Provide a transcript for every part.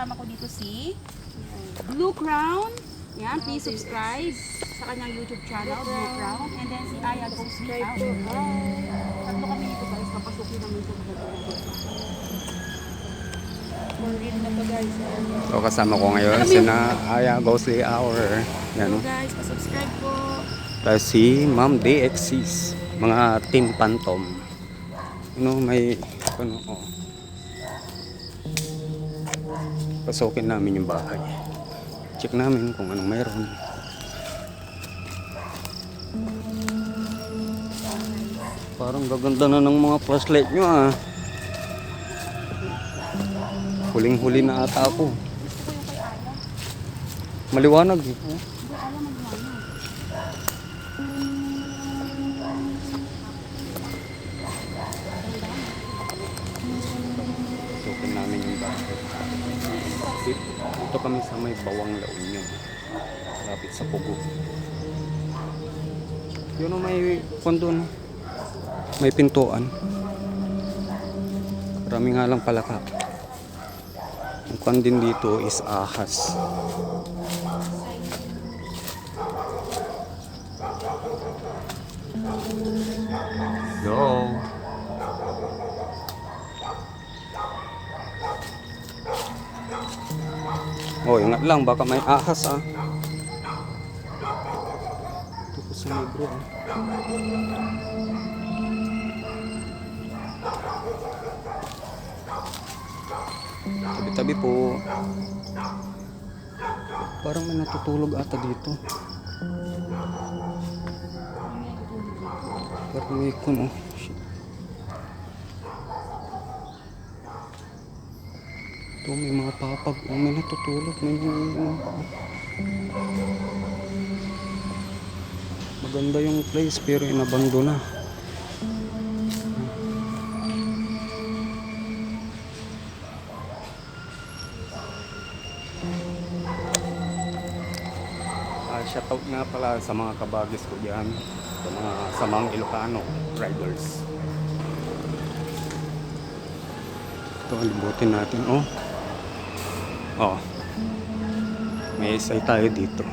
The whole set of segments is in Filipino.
kasama ko dito si Blue Crown. Yan, please subscribe sa kanyang YouTube channel, Blue Crown. And then si Aya Goes Me Out. Tatlo kami dito guys, papasukin namin sa mga. Na to guys. So kasama ko ngayon si na Aya Ghostly Hour. Yan So o. guys, pa-subscribe po. Tapos si Ma'am DXCs. Mga Team Phantom. Ano may ano oh. Pasukin namin yung bahay. Check namin kung anong mayroon. Parang gaganda na ng mga flashlight nyo ah. Huling-huli na ata ako. Gusto ko yung kay Aya. Maliwanag eh. Hindi, Aya mag-mano. Pasukin namin yung bahay. Dito kami sa may Bawang La Union. Lapit sa Pugo. Yun o may kondo na. May pintuan. Marami nga lang palaka. Ang kwan din dito is ahas. Go! Oh, ingat lang, baka may ahas ah. Ito po sa libro ah. Tabi-tabi po. Parang may natutulog ata dito. Parang may ikon oh. Shit. Ito may mga papag. Oh, may natutulog. May maganda yung place pero inabando na. Shoutout nga pala sa mga kabagis ko dyan, sa mga samang Ilocano riders. Ito, libutin natin. Oh, may isay tayo dito.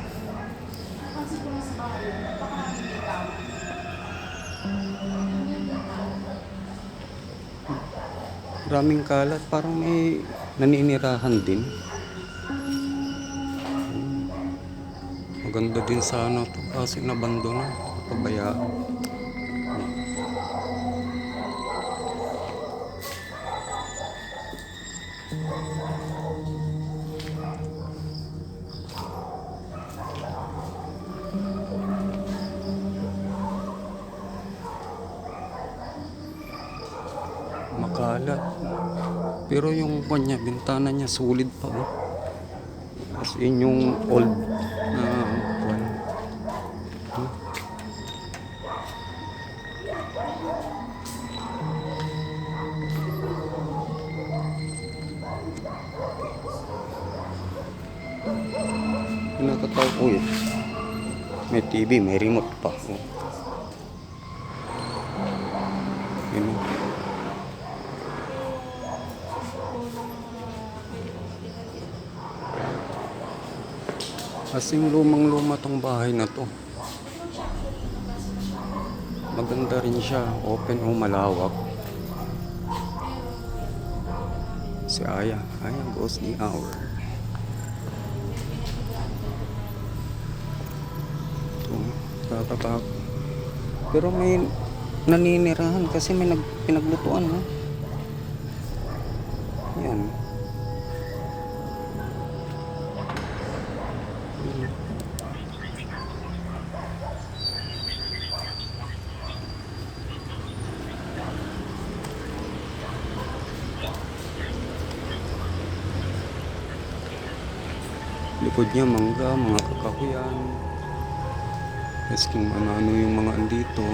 Maraming kalat, parang may naninirahan din. Maganda din sana to kasi nabando na, pabayaan. Makalat. Pero yung kanya, bintana niya sulit pa oh. As in yung old na kwan. Pinakataw ko eh. May TV, may remote pa. Oh. Yun oh. Kasing lumang-luma tong bahay na to. Maganda rin siya. Open o malawak. Si Aya. Aya Goes Me Hour. Ito. Kakatak. Pero may naninirahan kasi may pinaglutuan. Ha? Yan. Likod niya mangga, mga kakahuyan. Tapos kung ano yung mga andito.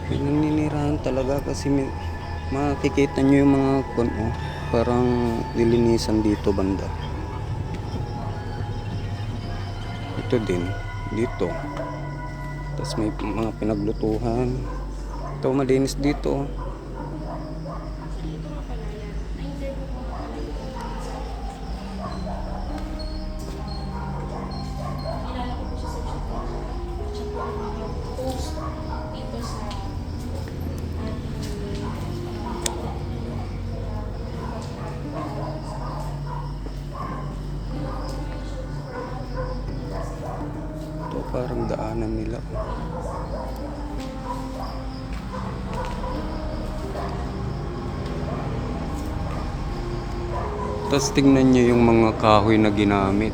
May naninirahan talaga kasi makikita nyo yung mga parang nilinisan dito banda. Ito din, dito. Tapos may mga pinaglutuhan. Ito, malinis dito. Ito parang daanan nila. Tapos tingnan nyo yung mga kahoy na ginamit.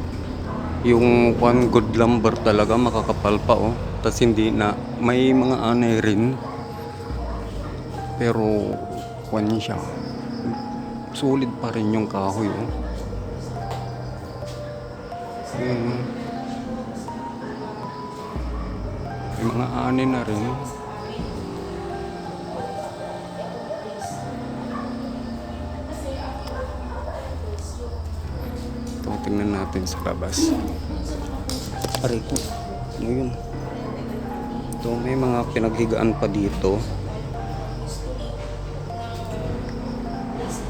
Yung one good lumber talaga, makakapal pa oh. Tapos hindi na, may mga anay rin. Pero, kwan siya. Sulit pa rin yung kahoy oh. Ayan. May mga anay na rin. Ito, tingnan natin sa labas. Aray ko. Ano yun? Ito, may mga pinaghigaan pa dito.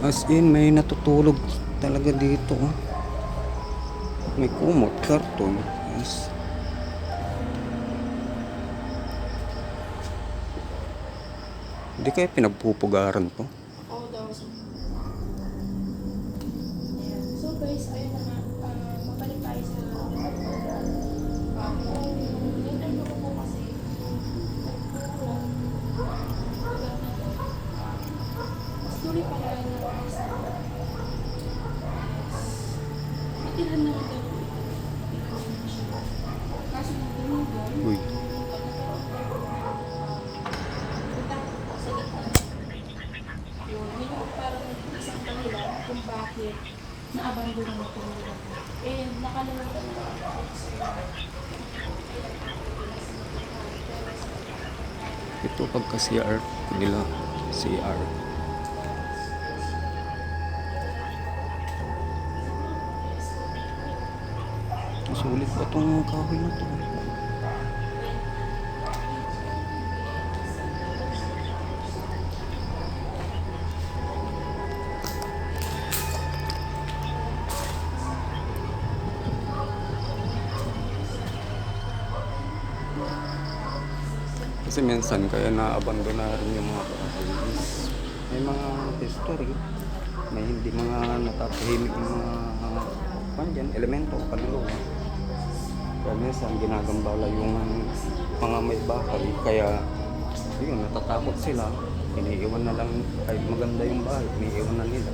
As in, may natutulog talaga dito. Oh. May kumot, karton. Yes. Hindi kaya pinagpupugaran to? Oo daw. So guys, ayun na nga. Mabalik tayo sa yung ano ko po kasi story pa kaya na matilan na ito. Kaso nung tumugan, Uy. yun, yun parang isang dahilan kung bakit naabandon ang tumira. Eh, nakalimutan na Ito pagka CR nila. CR. Sulit pa itong kahoy na to. Kasi minsan kaya na-abandona rin yung mga bahay. May mga history, may hindi mga natatahimik yung mga elemento, kaluluwa. Kaya minsan ginagambala yung mga may bahay, kaya yun, natatakot sila. Iniiwan na lang, kahit maganda yung bahay, iniiwan na nila.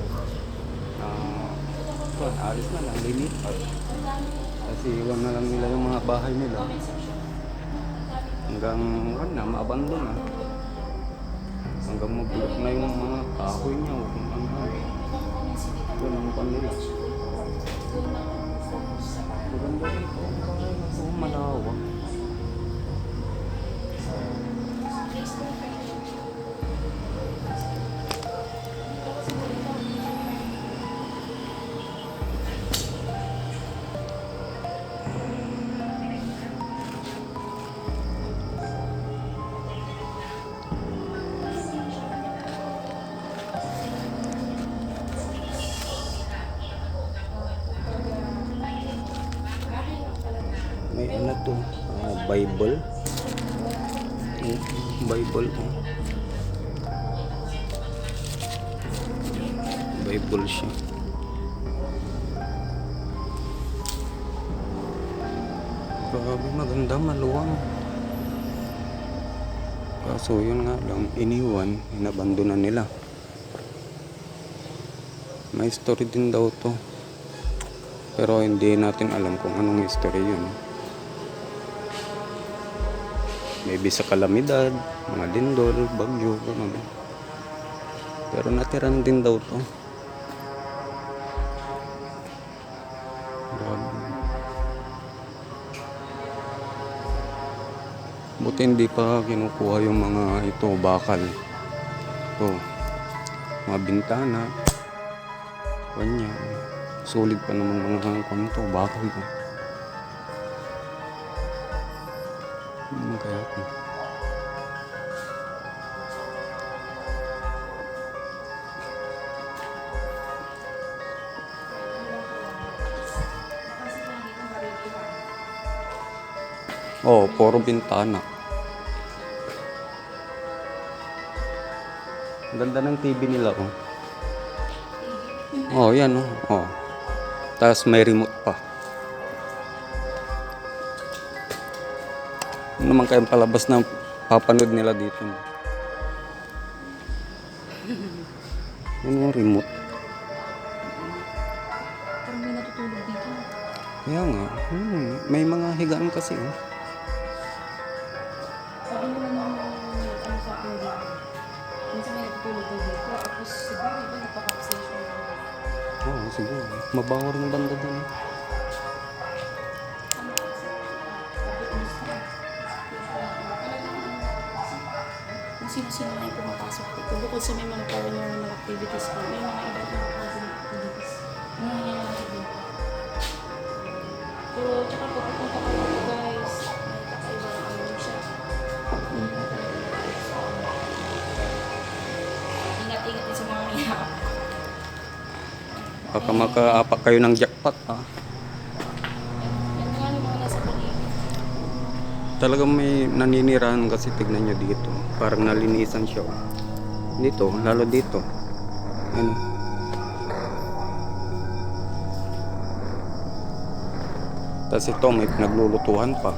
Alis na lang, lilipat. Kasi iwan na lang nila yung mga bahay nila. Hanggang maabandon na. Hanggang mabulok na yung mga kahoy niya o kung ano. Yun ang kanila. Maganda rin po ang bahay na ito, malawak. May ano to, Bible. Bible to. Bible siya. Grabe, maganda, maluwang. Kaso yun nga lang, iniwan, inabandona nila. May story din daw to. Pero hindi natin alam kung anong history yun. Maybe sa kalamidad, mga lindol, bagyo, gano'n. Pero natiran din daw to. Grabe. Buti hindi pa kinukuha yung mga ito, bakal. Ito, mga bintana. Kanya. Solid pa naman mga kanto, bakal ko. Ano kaya ito? Oh, puro bintana. Ang ganda ng TV nila, oh. Oh, yan, oh. Oh. Tapos may remote pa. Ano naman kayang palabas na papanood nila dito? Yan yung remote. Parang may natutulog dito. Kaya nga, may mga higaan kasi, oh. Sabi nila nung ano sa akin dito. Minsan may natutulog na dito. Tapos siguro iba nagpa-capsation na. Oo, siguro. Mabawar ng banda doon. Kung sino-sino na yung pumapasok dito. Bukod sa may mga paranormal activities ko, may mga iba't ibang klaseng activities na nangyayari dito. Pero tsaka pag pupunta kayo dito guys, may kakaibang ano siya. Ingat-ingat din sa mga nangyayari. Baka makaapak kayo ng jackpot, ha? Yan nga yung mga nasa paligid. Talagang may naninirahan kasi tignan nyo dito. Parang nalinisan siya, oh. Dito, lalo dito. Ano? Tapos ito, may pinaglulutuhan pa.